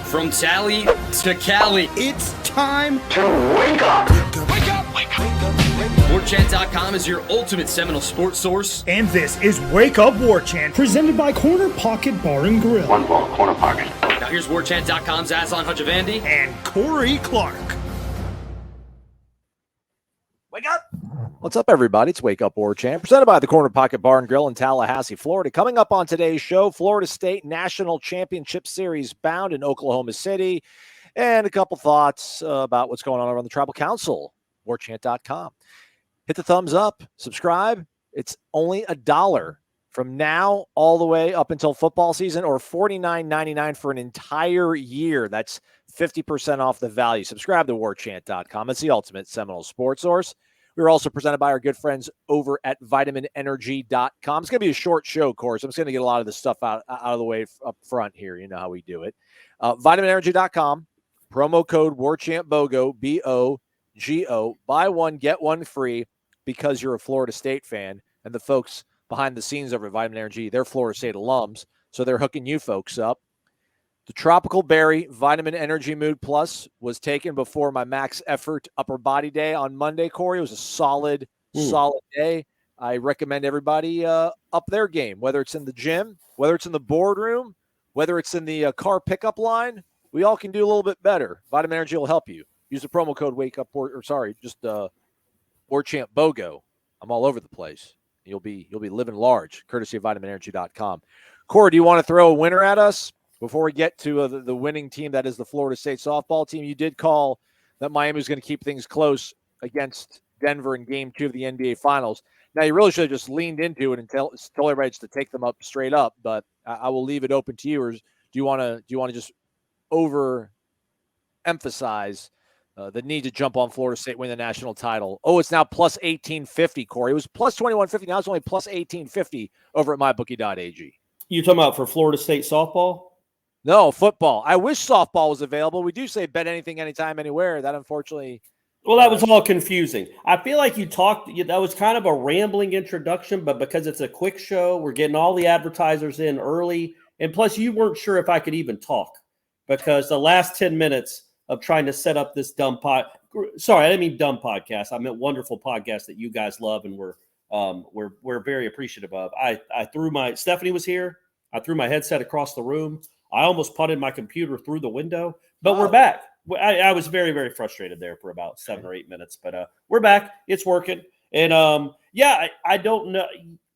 From Tally to Cali, it's time to wake up. Wake up. Wake up. Warchant.com is your ultimate Seminole sports source. And this is Wake Up Warchant, presented by Corner Pocket Bar and Grill. One ball, Corner Pocket. Now here's Warchant.com's Azan Hajavandi and Corey Clark. Wake up! What's up, everybody? It's Wake Up Warchant, presented by the Corner Pocket Bar and Grill in Tallahassee, Florida. Coming up on today's show, Florida State National Championship Series bound in Oklahoma City, and a couple thoughts about what's going on around the Tribal Council. Warchant.com. Hit the thumbs up, subscribe. It's only $1 from now all the way up until football season, or $49.99 for an entire year. That's 50% off the value. Subscribe to Warchant.com. It's the ultimate Seminole sports source. We're also presented by our good friends over at vitaminenergy.com. It's going to be a short show, of course. I'm just going to get a lot of this stuff out of the way up front here. You know how we do it. Vitaminenergy.com, promo code WarchantBOGO, B-O-G-O. Buy one, get one free because you're a Florida State fan. And the folks behind the scenes over at Vitamin Energy, they're Florida State alums, so they're hooking you folks up. The Tropical Berry Vitamin Energy Mood Plus was taken before my max effort upper body day on Monday, Corey. It was a solid day. I recommend everybody up their game, whether it's in the gym, whether it's in the boardroom, whether it's in the car pickup line. We all can do a little bit better. Vitamin Energy will help you. Use the promo code Warchant BOGO. I'm all over the place. You'll be living large, courtesy of vitaminenergy.com. Corey, do you want to throw a winner at us? Before we get to the winning team, that is the Florida State softball team, you did call that Miami was going to keep things close against Denver in Game 2 of the NBA Finals. Now, you really should have just leaned into it and told everybody just to take them up straight up, but I will leave it open to you. Or do you want to just overemphasize the need to jump on Florida State, win the national title? Oh, it's now plus 1850, Corey. It was plus 2150. Now it's only plus 1850 over at mybookie.ag. You talking about for Florida State softball? No, football. I wish softball was available. We do say bet anything, anytime, anywhere. That unfortunately. Well, that was all confusing. I feel like that was kind of a rambling introduction, but because it's a quick show, we're getting all the advertisers in early. And plus, you weren't sure if I could even talk because the last 10 minutes of trying to set up this dumb sorry, I didn't mean dumb podcast. I meant wonderful podcast that you guys love and we're very appreciative of. Stephanie was here. I threw my headset across the room. I almost punted my computer through the window, but we're back. I was very, very frustrated there for about 7 or 8 minutes, but we're back. It's working. And I don't know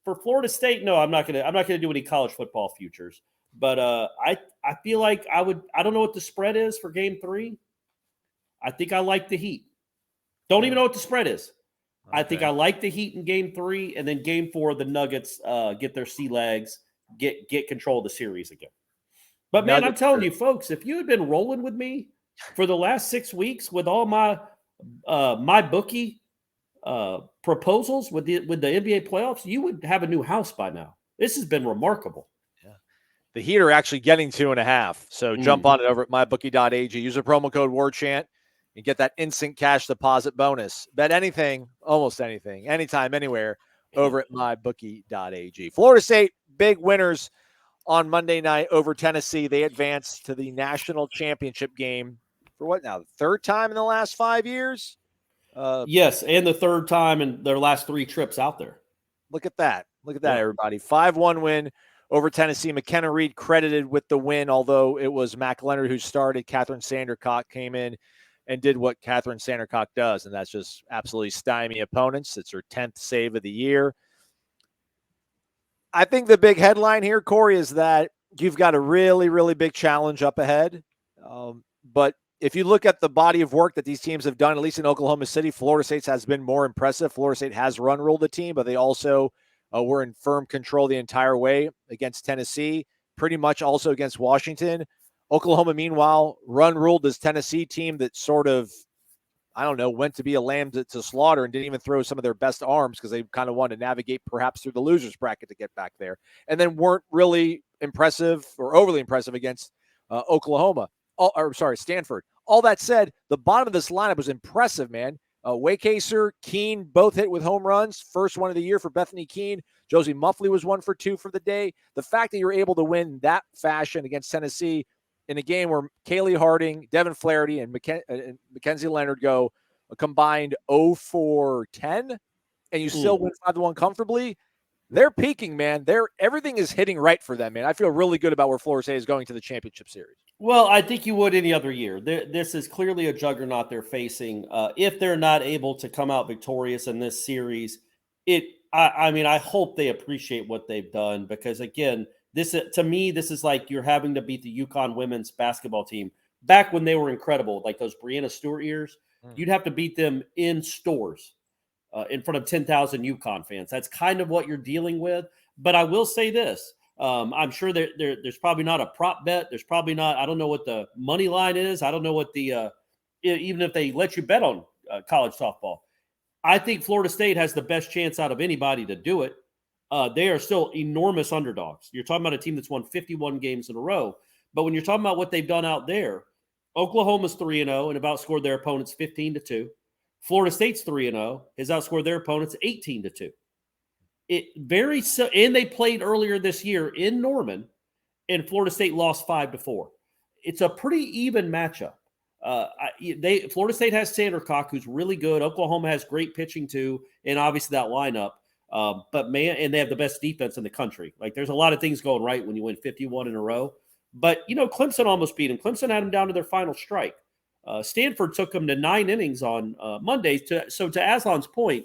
for Florida State. No, I'm not gonna do any college football futures, but I feel like I don't know what the spread is for Game 3. I think I like the Heat. Don't even know what the spread is. Okay. I think I like the Heat in Game 3, and then Game 4, the Nuggets get their sea legs, get control of the series again. But, man, I'm telling you, folks, if you had been rolling with me for the last 6 weeks with all my bookie proposals with the NBA playoffs, you would have a new house by now. This has been remarkable. Yeah. The Heat are actually getting 2.5, so jump on it over at mybookie.ag. Use the promo code WARCHANT and get that instant cash deposit bonus. Bet anything, almost anything, anytime, anywhere over at mybookie.ag. Florida State, big winners on Monday night over Tennessee. They advanced to the national championship game for what now? The third time in the last 5 years? Yes, and the third time in their last 3 trips out there. Look at that. Everybody. 5-1 win over Tennessee. McKenna Reed credited with the win, although it was Mac Leonard who started. Catherine Sandercock came in and did what Catherine Sandercock does, and that's just absolutely stymie opponents. It's her 10th save of the year. I think the big headline here, Corey, is that you've got a really, really big challenge up ahead. But if you look at the body of work that these teams have done, at least in Oklahoma City, Florida State has been more impressive. Florida State has run-ruled the team, but they also were in firm control the entire way against Tennessee, pretty much also against Washington. Oklahoma, meanwhile, run-ruled this Tennessee team that sort of, went to be a lamb to slaughter and didn't even throw some of their best arms because they kind of wanted to navigate perhaps through the losers bracket to get back there, and then weren't really impressive or overly impressive against Stanford. All that said, the bottom of this lineup was impressive, man. Waycaser, Keene, both hit with home runs. First one of the year for Bethany Keene. Josie Muffley was 1 for 2 for the day. The fact that you're able to win that fashion against Tennessee in a game where Kaylee Harding, Devin Flaherty, and Mackenzie Leonard go a combined 0 for 10, and you still win 5-1 comfortably, they're peaking, man. Everything is hitting right for them, man. I feel really good about where Florida State is going to the championship series. Well, I think you would any other year. This is clearly a juggernaut they're facing. If they're not able to come out victorious in this series, I hope they appreciate what they've done, because, again, to me, this is like you're having to beat the UConn women's basketball team back when they were incredible, like those Brianna Stewart years. You'd have to beat them in stores in front of 10,000 UConn fans. That's kind of what you're dealing with. But I will say this. I'm sure there's probably not a prop bet. There's probably not – I don't know what the money line is. I don't know what the even if they let you bet on college softball. I think Florida State has the best chance out of anybody to do it. They are still enormous underdogs. You're talking about a team that's won 51 games in a row. But when you're talking about what they've done out there, Oklahoma's 3-0 and have outscored their opponents 15-2. Florida State's 3-0, has outscored their opponents 18-2. And they played earlier this year in Norman, and Florida State lost 5-4. It's a pretty even matchup. Florida State has Sandercock, who's really good. Oklahoma has great pitching too, and obviously that lineup. But man, and they have the best defense in the country. Like, there's a lot of things going right when you win 51 in a row. But Clemson almost beat them. Clemson had them down to their final strike. Stanford took them to 9 innings on Monday. So to Aslan's point,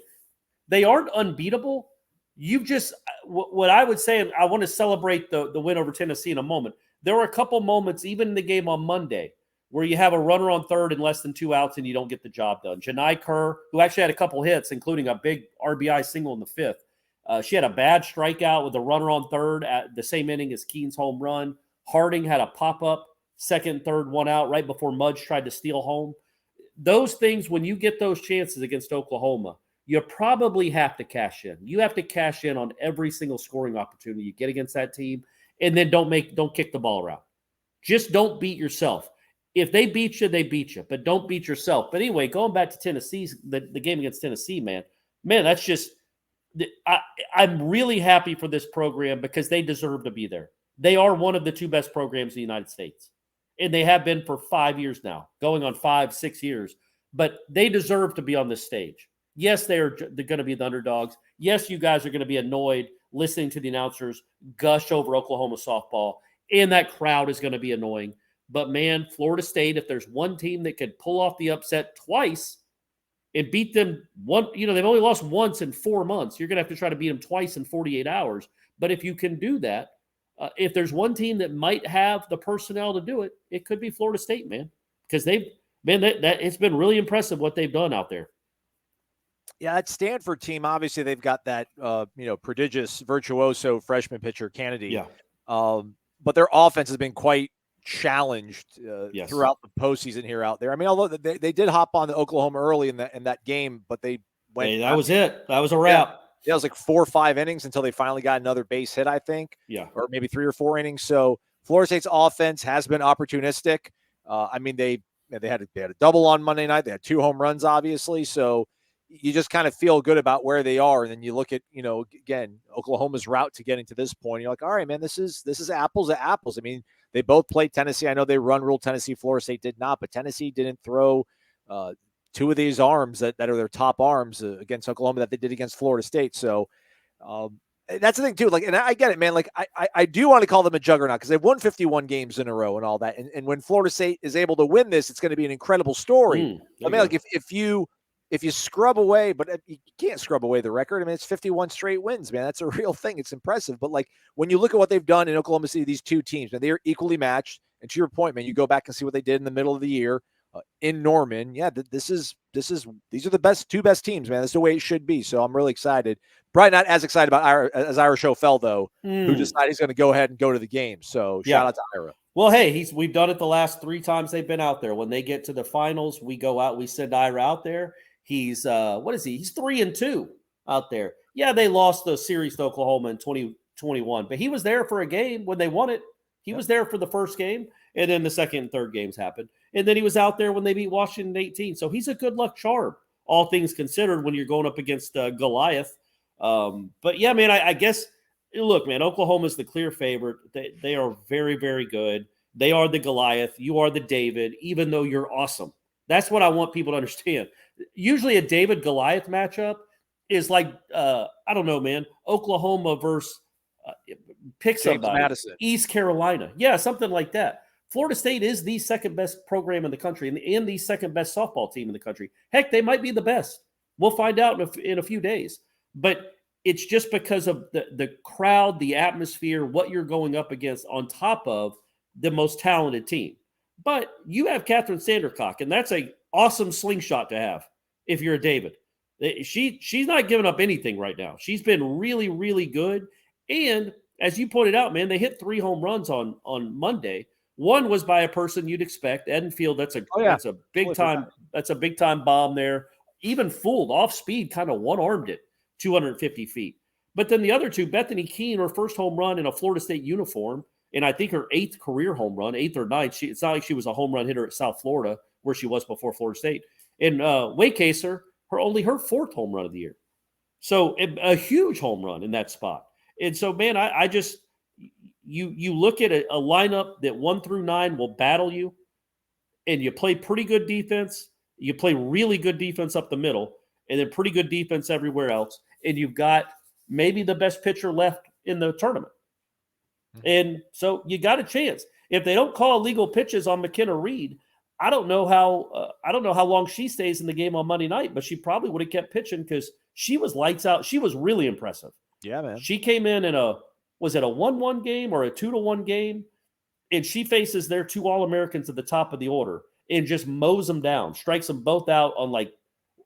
they aren't unbeatable. You've just what I would say, and I want to celebrate the win over Tennessee in a moment. There were a couple moments, even in the game on Monday, where you have a runner on third and less than 2 outs and you don't get the job done. Janai Kerr, who actually had a couple hits, including a big RBI single in the 5th. She had a bad strikeout with a runner on third at the same inning as Keene's home run. Harding had a pop-up, second, third, 1 out right before Mudge tried to steal home. Those things, when you get those chances against Oklahoma, you probably have to cash in. You have to cash in on every single scoring opportunity you get against that team, and then don't kick the ball around. Just don't beat yourself. If they beat you, they beat you, but don't beat yourself. But anyway, going back to Tennessee, the game against Tennessee, man, that's just I'm really happy for this program because they deserve to be there. They are one of the 2 best programs in the United States, and they have been for 5 years now, going on 5-6 years. But they deserve to be on this stage. Yes, they're going to be the underdogs. Yes, you guys are going to be annoyed listening to the announcers gush over Oklahoma softball, and that crowd is going to be annoying. But, man, Florida State, if there's one team that could pull off the upset twice and beat them they've only lost once in 4 months. You're going to have to try to beat them twice in 48 hours. But if you can do that, if there's one team that might have the personnel to do it, it could be Florida State, man, because it's been really impressive what they've done out there. Yeah, that Stanford team, obviously they've got that, prodigious virtuoso freshman pitcher, Kennedy. Yeah. But their offense has been quite challenged Yes. throughout the postseason here out there. I mean, although they did hop on the Oklahoma early in that game, but they went. Hey, that was it. That was a wrap. Yeah, it was like 4 or 5 innings until they finally got another base hit, I think. Yeah. Or maybe 3 or 4 innings. So Florida State's offense has been opportunistic. They had a double on Monday night. They had 2 home runs, obviously. So you just kind of feel good about where they are. And then you look at, again, Oklahoma's route to getting to this point. You're like, all right, man, this is apples to apples. I mean, they both played Tennessee. I know they run rule Tennessee. Florida State did not, but Tennessee didn't throw 2 of these arms that are their top arms against Oklahoma that they did against Florida State. So that's the thing too. Like, and I get it, man. Like I do want to call them a juggernaut because they've won 51 games in a row and all that. And when Florida State is able to win this, it's going to be an incredible story. I mean, like if you scrub away, but you can't scrub away the record. I mean, it's 51 straight wins, man. That's a real thing. It's impressive. But like when you look at what they've done in Oklahoma City, these 2 teams, man, they are equally matched. And to your point, man, you go back and see what they did in the middle of the year in Norman. Yeah, these are the 2 best teams, man. That's the way it should be. So I'm really excited. Probably not as excited about as Ira Schofel, though, who decided he's going to go ahead and go to the game. So shout out to Ira. Well, hey, we've done it the last 3 times they've been out there. When they get to the finals, we go out, we send Ira out there. He's what is he? He's 3-2 out there. Yeah, they lost the series to Oklahoma in 2021, but he was there for a game when they won it. He was there for the first game, and then the second and third games happened. And then he was out there when they beat Washington 18. So he's a good luck charm, all things considered, when you're going up against Goliath. But yeah, man, I guess, look, man, Oklahoma's the clear favorite. They are very, very good. They are the Goliath. You are the David, even though you're awesome. That's what I want people to understand. Usually a David-Goliath matchup is like, I don't know, man, Oklahoma versus pick somebody. Madison. East Carolina. Yeah, something like that. Florida State is the second best program in the country and the second best softball team in the country. Heck, they might be the best. We'll find out in a few days. But it's just because of the crowd, the atmosphere, what you're going up against on top of the most talented team. But you have Catherine Sandercock, and that's an awesome slingshot to have if you're a David. She's not giving up anything right now. She's been really, really good. And as you pointed out, man, they hit 3 home runs on Monday. One was by a person you'd expect, Edenfield. That's a big time bomb there. Even fooled off speed, kind of one-armed it 250 feet. But then the other two, Bethany Keene, her first home run in a Florida State uniform, and I think her 8th career home run, 8th or 9th. It's not like she was a home run hitter at South Florida where she was before Florida State. And Waycaser, her 4th home run of the year. So a huge home run in that spot. And so, man, I just you look at a lineup that 1 through 9 will battle you, and you play pretty good defense. You play really good defense up the middle, and then pretty good defense everywhere else. And you've got maybe the best pitcher left in the tournament. And so you got a chance. If they don't call illegal pitches on McKenna Reed, I don't know how long she stays in the game on Monday night, but she probably would have kept pitching because she was lights out. She was really impressive. Yeah, man. She came in was it a 1-1 game or a 2-1 game? And she faces their 2 All-Americans at the top of the order and just mows them down, strikes them both out on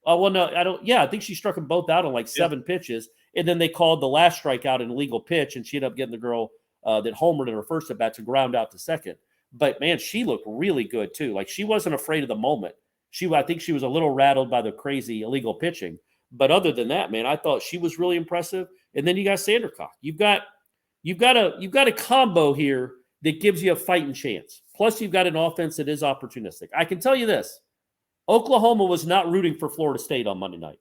I think she struck them both out on 7 pitches. And then they called the last strikeout an illegal pitch, and she ended up getting the girl that homered in her first at bat to ground out to second. But, man, she looked really good, too. She wasn't afraid of the moment. I think she was a little rattled by the crazy illegal pitching. But other than that, man, I thought she was really impressive. And then you got Sandercock. You've got a combo here that gives you a fighting chance. Plus, you've got an offense that is opportunistic. I can tell you this. Oklahoma was not rooting for Florida State on Monday night.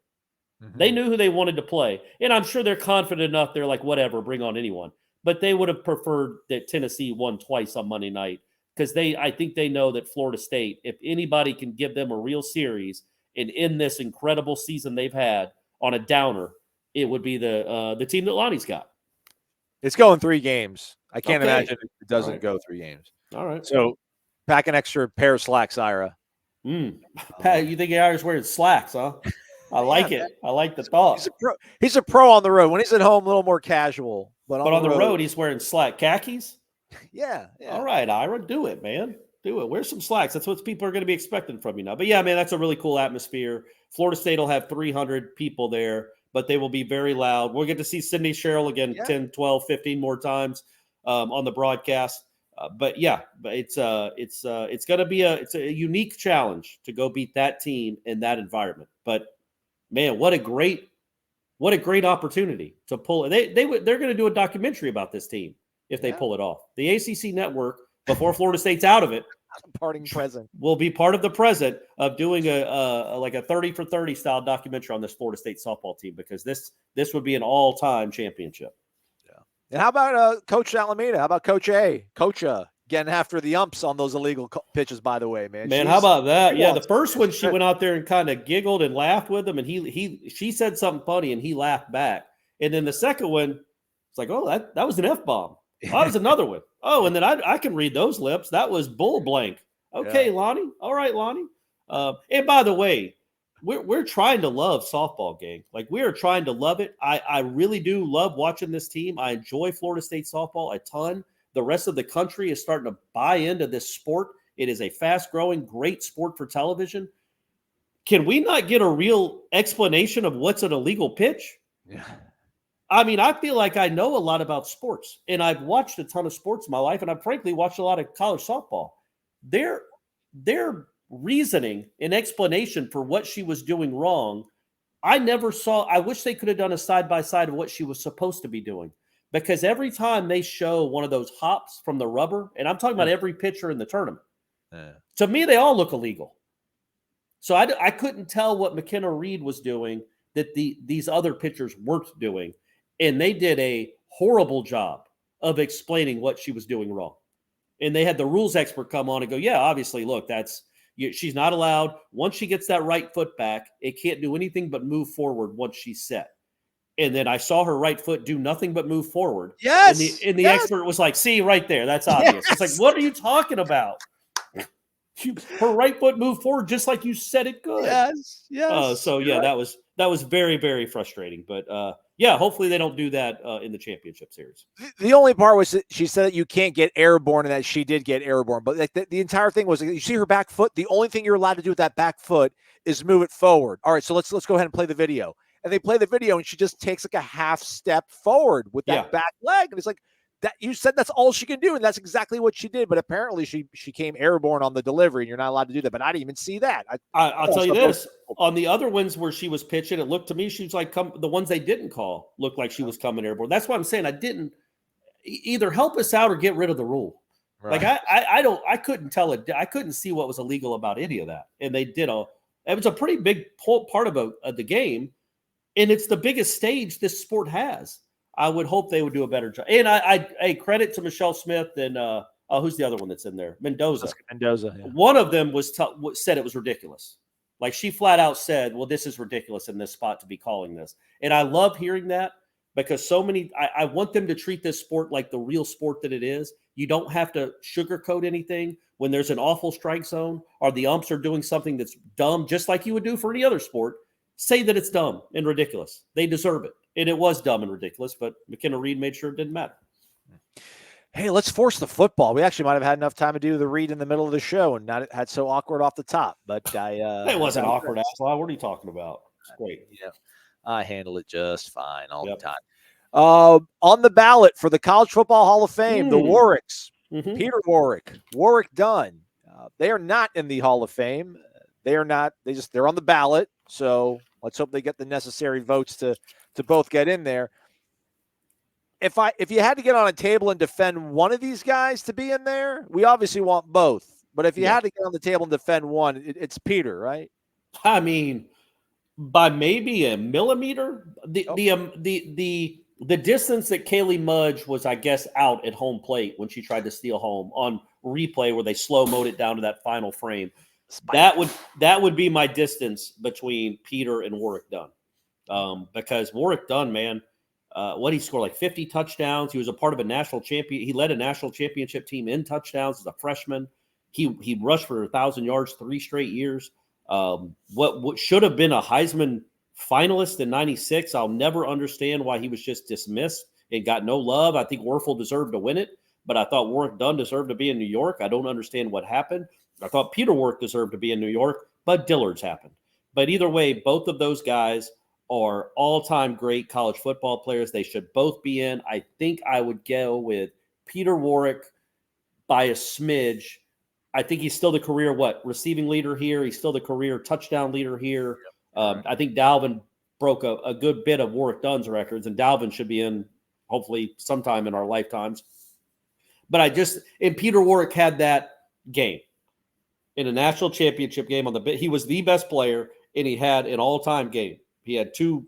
Mm-hmm. They knew who they wanted to play. And I'm sure they're confident enough. They're like, whatever, bring on anyone. But they would have preferred that Tennessee won twice on Monday night because I think they know that Florida State, if anybody can give them a real series and end this incredible season they've had on a downer, it would be the team that Lonnie's got. It's going 3 games. I can't imagine it doesn't go 3 games. All right. So pack an extra pair of slacks, Ira. Pat, you think Ira's wearing slacks, huh? I like it. I like the thought. He's a pro on the road. When he's at home, a little more casual. But on the road, he's wearing khakis. Yeah. All right, Ira, do it, man. Do it. Wear some slacks. That's what people are going to be expecting from you now. But, yeah, man, that's a really cool atmosphere. Florida State will have 300 people there, but they will be very loud. We'll get to see Sydney Sherrill again 10, 12, 15 more times on the broadcast. But it's going to be a unique challenge to go beat that team in that environment. But, man, what a great opportunity to pull it. They're going to do a documentary about this team if they pull it off. The ACC network, before Florida State's out of it, parting present, will be part of the present of doing a 30 for 30 style documentary on this Florida State softball team, because this would be an all-time championship. Yeah. And how about Coach Alameda? How about Coach A? Getting after the umps on those illegal pitches, by the way, man. Man, how about that? Yeah, the first one she went out there and kind of giggled and laughed with him, and she said something funny, and he laughed back. And then the second one, it's like, oh, that was an F-bomb. Oh, that was another one. Oh, and then I can read those lips. That was bull blank. Okay, yeah. Lonnie. All right, Lonnie. And by the way, we're trying to love softball, gang. We are trying to love it. I really do love watching this team. I enjoy Florida State softball a ton. The rest of the country is starting to buy into this sport. It is a fast-growing, great sport for television. Can we not get a real explanation of what's an illegal pitch? Yeah. I mean, I feel like I know a lot about sports, and I've watched a ton of sports in my life, and I've frankly watched a lot of college softball. Their reasoning and explanation for what she was doing wrong, I never saw. I wish they could have done a side-by-side of what she was supposed to be doing, because every time they show one of those hops from the rubber, and I'm talking about every pitcher in the tournament, to me, they all look illegal. So I couldn't tell what McKenna Reed was doing that these other pitchers weren't doing. And they did a horrible job of explaining what she was doing wrong. And they had the rules expert come on and go, yeah, obviously, look, she's not allowed. Once she gets that right foot back, it can't do anything but move forward once she's set. And then I saw her right foot do nothing but move forward. Yes. And the expert was like, see, right there, that's obvious. Yes. It's like, what are you talking about? Her right foot moved forward just like you said it could. Yes. Yes. So yeah, that was very, very frustrating. But yeah, hopefully they don't do that in the championship series. The only part was that she said that you can't get airborne and that she did get airborne. But like the entire thing was, you see her back foot. The only thing you're allowed to do with that back foot is move it forward. All right, so let's go ahead and play the video. And they play the video, and she just takes like a half step forward with that back leg, and it's like, that you said that's all she can do, and that's exactly what she did. But apparently she came airborne on the delivery, and you're not allowed to do that. But I didn't even see that. I'll tell you this: on the other ones where she was pitching, it looked to me she was like the ones they didn't call looked like she was coming airborne. That's why I'm saying I didn't either help us out or get rid of the rule. Right. Like I couldn't tell it. I couldn't see what was illegal about any of that, and they did it was a pretty big part of the game, and it's the biggest stage this sport has. I would hope they would do a better job. And I credit to Michelle Smith and who's the other one that's in there? Mendoza. Yeah. One of them said it was ridiculous. Like she flat out said, well, this is ridiculous in this spot to be calling this. And I love hearing that because I want them to treat this sport like the real sport that it is. You don't have to sugarcoat anything when there's an awful strike zone or the umps are doing something that's dumb, just like you would do for any other sport. Say that it's dumb and ridiculous. They deserve it. And it was dumb and ridiculous, but McKenna Reed made sure it didn't matter. Hey, let's force the football. We actually might have had enough time to do the read in the middle of the show and not had so awkward off the top. But it wasn't awkward, Aslan. What are you talking about? It's great. Yeah, I handle it just fine all the time. On the ballot for the College Football Hall of Fame, the Warricks, Peter Warrick, Warrick Dunn. They are not in the Hall of Fame. They are not. They're on the ballot. So let's hope they get the necessary votes to both get in there. If you had to get on a table and defend one of these guys to be in there, we obviously want both. But if you had to get on the table and defend one, it's Peter, right? I mean, by maybe a millimeter, the distance that Kaylee Mudge was, I guess, out at home plate when she tried to steal home on replay where they slow-moed it down to that final frame. That would be my distance between Peter and Warrick Dunn. Because Warrick Dunn, man, he scored like 50 touchdowns. He was a part of a national champion. He led a national championship team in touchdowns as a freshman. He rushed for 1,000 yards 3 straight years. What should have been a Heisman finalist in '96, I'll never understand why he was just dismissed and got no love. I think Werfel deserved to win it, but I thought Warrick Dunn deserved to be in New York. I don't understand what happened. I thought Peter Warrick deserved to be in New York, but Dillard's happened. But either way, both of those guys are all-time great college football players. They should both be in. I think I would go with Peter Warrick by a smidge. I think he's still the career receiving leader here. He's still the career touchdown leader here. I think Dalvin broke a good bit of Warrick Dunn's records, and Dalvin should be in hopefully sometime in our lifetimes. But Peter Warrick had that game in a national championship game he was the best player, and he had an all-time game. He had two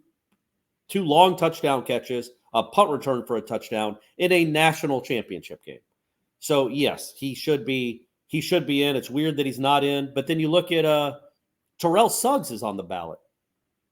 long touchdown catches, a punt return for a touchdown in a national championship game. So yes, he should be in. It's weird that he's not in. But then you look at Terrell Suggs is on the ballot.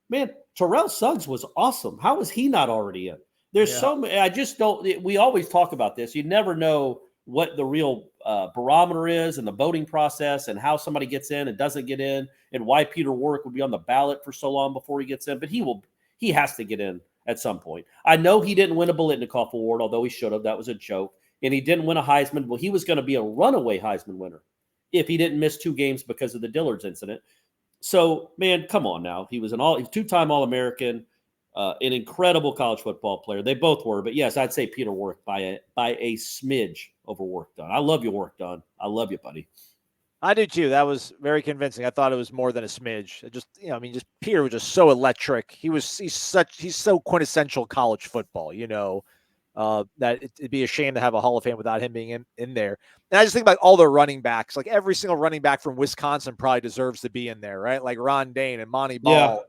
Man, Terrell Suggs was awesome. How was he not already in? There's so many. I just don't. We always talk about this. You never know what the real barometer is and the voting process and how somebody gets in and doesn't get in and why Peter Warrick would be on the ballot for so long before he gets in. But he has to get in at some point. I know he didn't win a Biletnikoff Award, although he should have. That was a joke. And he didn't win a Heisman. Well, he was going to be a runaway Heisman winner if he didn't miss 2 games because of the Dillard's incident. So, man, come on now. He was a 2-time All-American, an incredible college football player. They both were. But, yes, I'd say Peter Warrick by a smidge over Warrick Dunn. I love you, Warrick Dunn. I love you, buddy. I do, too. That was very convincing. I thought it was more than a smidge. Peter was just so electric. He's so quintessential college football, that it'd be a shame to have a Hall of Fame without him being in there. And I just think about all the running backs. Like every single running back from Wisconsin probably deserves to be in there, right? Like Ron Dane and Monty Ball.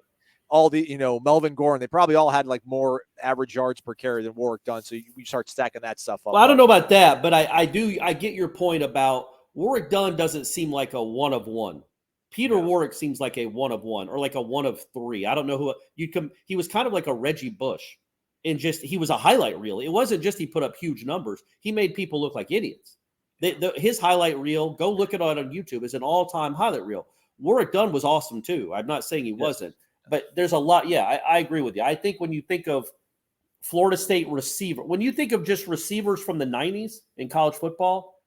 all the, Melvin Gordon, they probably all had like more average yards per carry than Warrick Dunn. So you start stacking that stuff up. Well, I don't know about that, but I get your point about Warrick Dunn doesn't seem like a one of one. Peter Warrick seems like a one of one or like a one of three. I don't know who he was kind of like a Reggie Bush and he was a highlight reel. It wasn't just he put up huge numbers. He made people look like idiots. His highlight reel, go look it on YouTube, is an all-time highlight reel. Warrick Dunn was awesome too. I'm not saying he wasn't, but there's a lot. Yeah, I agree with you. I think when you think of Florida State receiver, when you think of just receivers from the 90s in college football,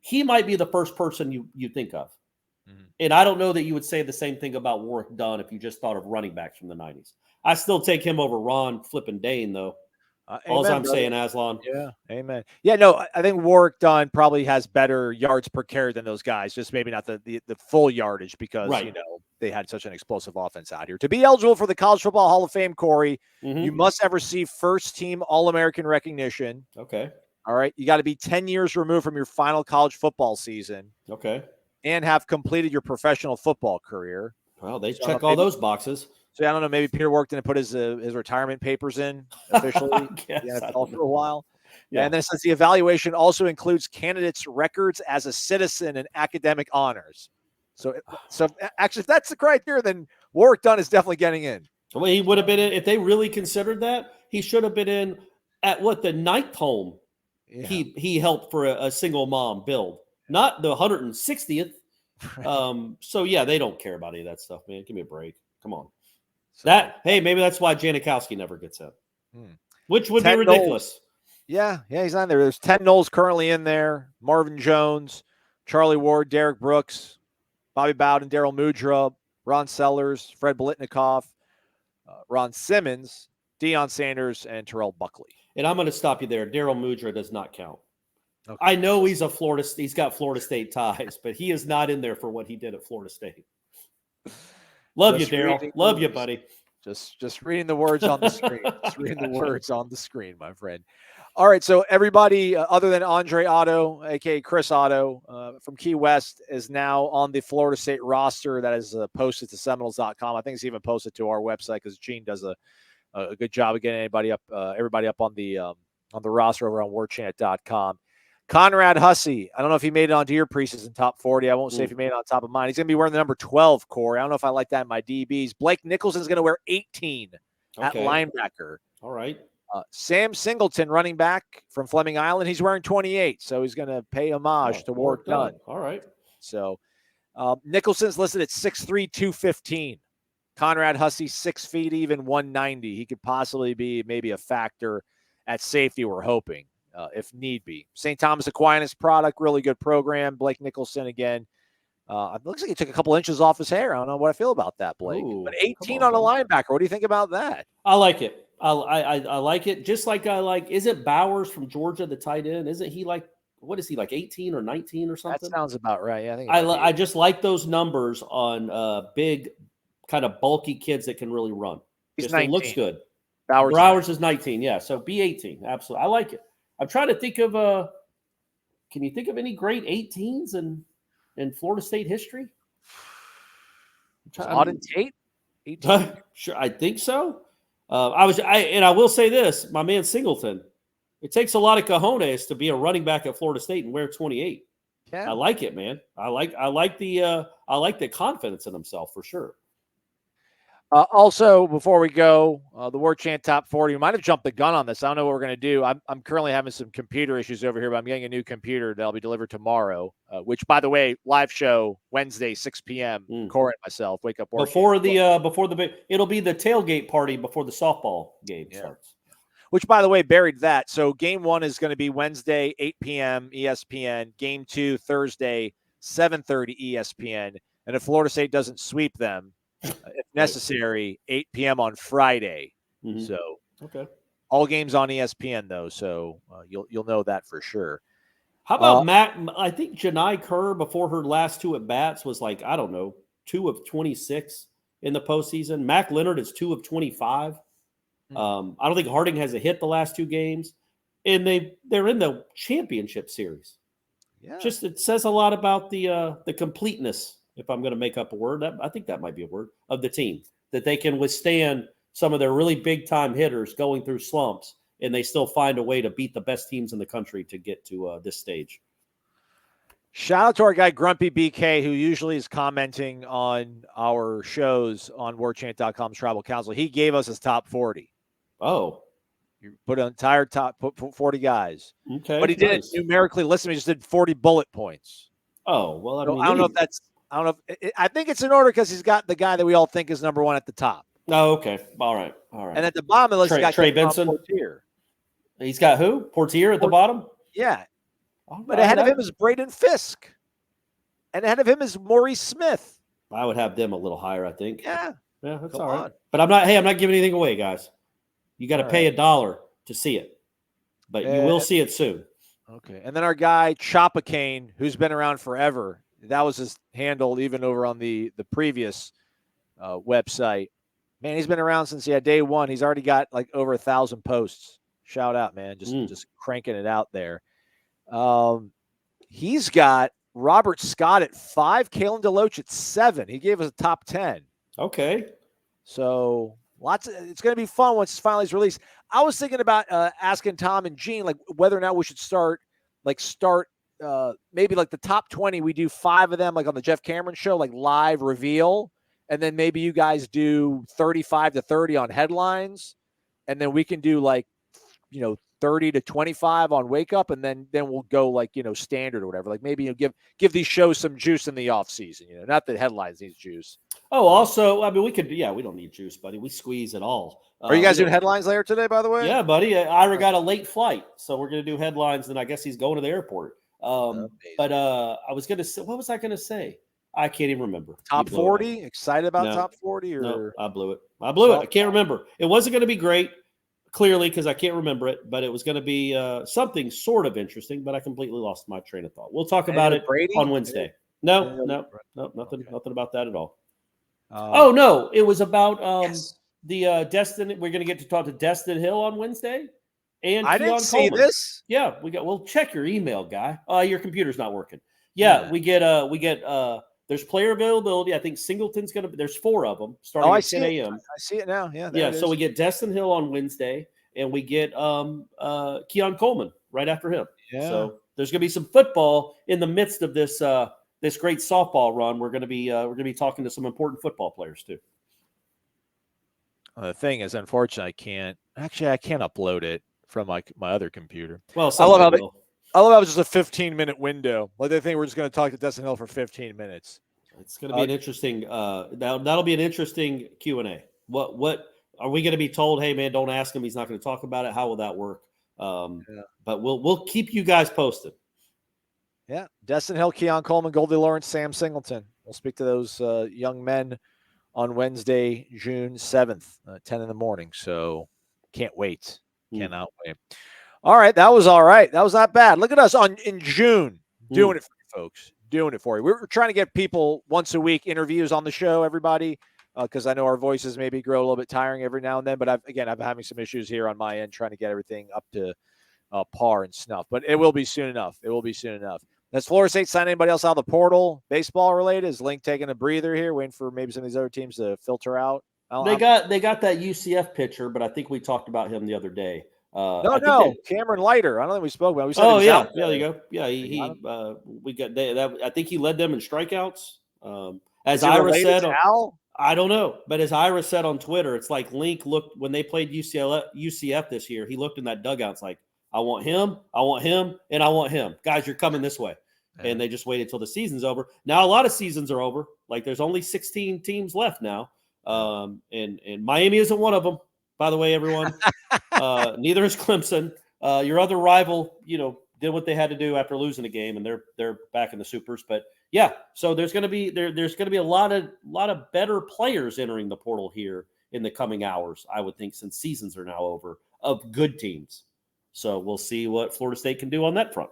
he might be the first person you think of. Mm-hmm. And I don't know that you would say the same thing about Warrick Dunn if you just thought of running backs from the 90s. I still take him over Ron Flippin' Dane, though. All I'm saying, Aslan. Yeah, amen. Yeah, no, I think Warrick Dunn probably has better yards per carry than those guys, just maybe not the full yardage because, they had such an explosive offense out here. To be eligible for the College Football Hall of Fame, Corey, you must have received first-team All-American recognition. Okay. All right. You got to be 10 years removed from your final college football season. Okay. And have completed your professional football career. Well, they check all those boxes. So I don't know. Maybe Peter Warrick didn't put his retirement papers in officially for a while. Yeah. And then it says the evaluation also includes candidates' records as a citizen and academic honors. So actually, if that's the criteria, then Warrick Dunn is definitely getting in. Well, he would have been in if they really considered that. He should have been in at the ninth home. Yeah. He helped for a single mom build, not the 160th. So yeah, they don't care about any of that stuff, man. Give me a break. Come on. So, maybe that's why Janikowski never gets in, which would be ridiculous. Knowles. Yeah, he's on there. There's 10 Noles currently in there. Marvin Jones, Charlie Ward, Derek Brooks, Bobby Bowden, Daryl Mudra, Ron Sellers, Fred Bolitnikoff, Ron Simmons, Deion Sanders, and Terrell Buckley. And I'm going to stop you there. Daryl Mudra does not count. Okay. I know he's he's got Florida State ties, but he is not in there for what he did at Florida State. Love you, Daryl. Love you, buddy. Just reading the words on the screen. Just reading the words on the screen, my friend. All right, so everybody other than Andre Otto, a.k.a. Chris Otto, from Key West, is now on the Florida State roster that is posted to Seminoles.com. I think it's even posted to our website because Gene does a good job of getting everybody up on the roster over on Warchant.com. Conrad Hussey, I don't know if he made it onto your preseason top 40. I won't say if he made it on top of mine. He's going to be wearing the number 12, Corey. I don't know if I like that in my DBs. Blake Nicholson's going to wear 18 at linebacker. All right. Sam Singleton, running back from Fleming Island, he's wearing 28, so he's going to pay homage to Warrick Dunn. All right. So Nicholson's listed at 6'3", 215. Conrad Hussey, 6 feet, even 190. He could possibly be maybe a factor at safety, we're hoping, if need be. St. Thomas Aquinas product, really good program. Blake Nicholson again. It looks like he took a couple inches off his hair. I don't know what I feel about that, Blake. Ooh, but 18 on a linebacker. What do you think about that? I like it. I like it. Just like I like, is it Bowers from Georgia, the tight end? Isn't he like, what is he, like 18 or 19 or something? That sounds about right. Yeah, I just like those numbers on big, kind of bulky kids that can really run. He's 19. It looks good. Bowers is 19. Yeah, so be 18. Absolutely. I like it. I'm trying to think of can you think of any great 18s in Florida State history? Auden Tate? 18? Sure, I think so. I will say this, my man Singleton. It takes a lot of cojones to be a running back at Florida State and wear 28. Yeah. I like it, man. I like the confidence in himself for sure. Also, before we go, the Warchant Top 40, we might have jumped the gun on this. I don't know what we're going to do. I'm currently having some computer issues over here, but I'm getting a new computer that'll be delivered tomorrow, which, by the way, live show Wednesday, 6 p.m. Corey and myself, Wake Up Warchant. Before the big, it'll be the tailgate party before the softball game starts. Which, by the way, buried that. So game 1 is going to be Wednesday, 8 p.m. ESPN. Game 2, Thursday, 7:30 ESPN. And if Florida State doesn't sweep them, if necessary, 8 p.m. on Friday. Mm-hmm. So, all games on ESPN though, so you'll know that for sure. How about Matt? I think Janai Kerr before her last 2 at bats was like 2 of 26 in the postseason. Mac Leonard is 2 of 25. I don't think Harding has a hit the last 2 games, and they're in the championship series. Yeah, just it says a lot about the completeness. If I'm going to make up a word, I think that might be a word, of the team. that they can withstand some of their really big-time hitters going through slumps, and they still find a way to beat the best teams in the country to get to this stage. Shout out to our guy Grumpy BK, who usually is commenting on our shows on warchant.com's Tribal Council. He gave us his top 40. Oh. You put an entire put 40 guys. Okay. But he didn't numerically list them. He just did 40 bullet points. Oh, well, I mean, I don't know if that's – I don't know. I think it's in order because he's got the guy that we all think is number one at the top. Oh, okay. All right. And at the bottom of the list, he's got Trey Benson. Portier. He's got who? Portier at the bottom? Yeah. But ahead of him is Braden Fisk. And ahead of him is Maurice Smith. I would have them a little higher, I think. Yeah. Yeah, that's all right. But I'm not giving anything away, guys. You got to pay $1 to see it. But you will see it soon. Okay. And then our guy, Chopacane, who's been around forever. That was his handle even over on the previous website. Man, he's been around since day one. He's already got like over 1,000 posts. Shout out, man. Just cranking it out there. He's got Robert Scott at 5, Kalen DeLoach at 7. He gave us a top 10. Okay. So it's going to be fun once it's finally released. I was thinking about asking Tom and Gene like whether or not we should start maybe like the top 20. We do 5 of them like on the Jeff Cameron show, like live reveal. And then maybe you guys do 35 to 30 on headlines. And then we can do 30 to 25 on Wake Up. And then we'll go standard or whatever. Like maybe give these shows some juice in the off season, not that headlines needs juice. Oh, also, I mean, we don't need juice, buddy. We squeeze it all. Are you guys doing headlines later today, by the way? Yeah, buddy. Ira got a late flight, so we're going to do headlines, and I guess he's going to the airport. But I was going to say, what was I going to say? I can't even remember. Top 40? Excited about top 40? Or no, I blew it. I can't remember. It wasn't going to be great, clearly, because I can't remember it, but it was going to be something sort of interesting, but I completely lost my train of thought. We'll talk about it on Wednesday. No, nothing about that at all. No, it was about the Destin. We're going to get to talk to Destin Hill on Wednesday. And I didn't see this. Yeah, well, check your email, guy. Your computer's not working. Yeah, we get there's player availability. I think Singleton's going to be, there's 4 of them starting at 10 a.m. I see it now. Yeah. Yeah. So we get Destin Hill on Wednesday and we get Keon Coleman right after him. Yeah. So there's going to be some football in the midst of this, this great softball run. We're going to be talking to some important football players too. The thing is, unfortunately, I can't upload it from my other computer. Well, I love how it was just a 15-minute window. Like they think we're just going to talk to Destin Hill for 15 minutes. It's going to be an interesting. That'll be an interesting Q&A. What are we going to be told? Hey, man, don't ask him. He's not going to talk about it. How will that work? But we'll keep you guys posted. Yeah, Destin Hill, Keon Coleman, Goldie Lawrence, Sam Singleton. We'll speak to those young men on Wednesday, June 7th, 10 in the morning. So can't wait. Cannot wait. All right, that was all right. That was not bad. Look at us in June doing it for you folks, doing it for you. We're trying to get people once a week interviews on the show, everybody, because I know our voices maybe grow a little bit tiring every now and then. But I'm having some issues here on my end trying to get everything up to par and snuff. But it will be soon enough. Has Florida State signed anybody else out of the portal, baseball related? Is Link taking a breather here, waiting for maybe some of these other teams to filter out? They got that UCF pitcher, but I think we talked about him the other day. Cameron Leiter. I don't think we spoke about. We said there you go. Yeah, we got that. I think he led them in strikeouts. As Ira said, I don't know, but as Ira said on Twitter, it's like Link looked when they played UCF this year. He looked in that dugout. It's like, I want him, and I want him. Guys, you're coming this way. And they just waited till the season's over. Now a lot of seasons are over. Like there's only 16 teams left now, and Miami isn't one of them. By the way, everyone. Neither is Clemson. Your other rival, did what they had to do after losing a game, and they're back in the supers. But yeah, so there's going to be a lot of better players entering the portal here in the coming hours. I would think since seasons are now over of good teams. So we'll see what Florida State can do on that front.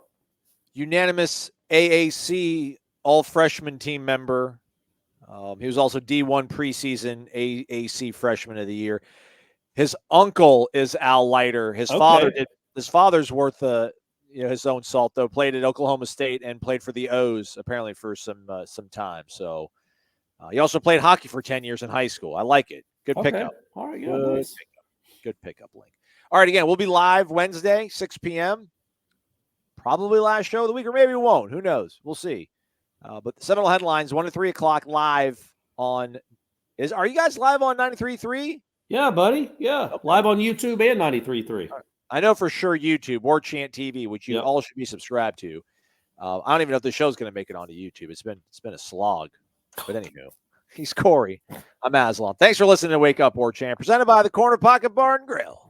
Unanimous AAC all freshman team member. He was also D1 preseason AAC freshman of the year. His uncle is Al Leiter. His father's worth his own salt though. Played at Oklahoma State and played for the O's apparently for some time. So He also played hockey for 10 years in high school. I like it. Good pickup. All right, yeah, Good nice. pickup. Good pickup, Link. All right, again, we'll be live Wednesday, 6 p.m. Probably last show of the week, or maybe we won't. Who knows? We'll see. But the Seminole headlines, 1 to 3 o'clock live on. Are you guys live on 93.3? Yeah, buddy. Yeah, Okay. live on YouTube and 93.3. I know for sure YouTube, Warchant TV, which you all should be subscribed to. I don't even know if the show's going to make it onto YouTube. It's been a slog. But anywho, he's Corey. I'm Aslan. Thanks for listening to Wake Up Warchant, presented by the Corner Pocket Bar and Grill.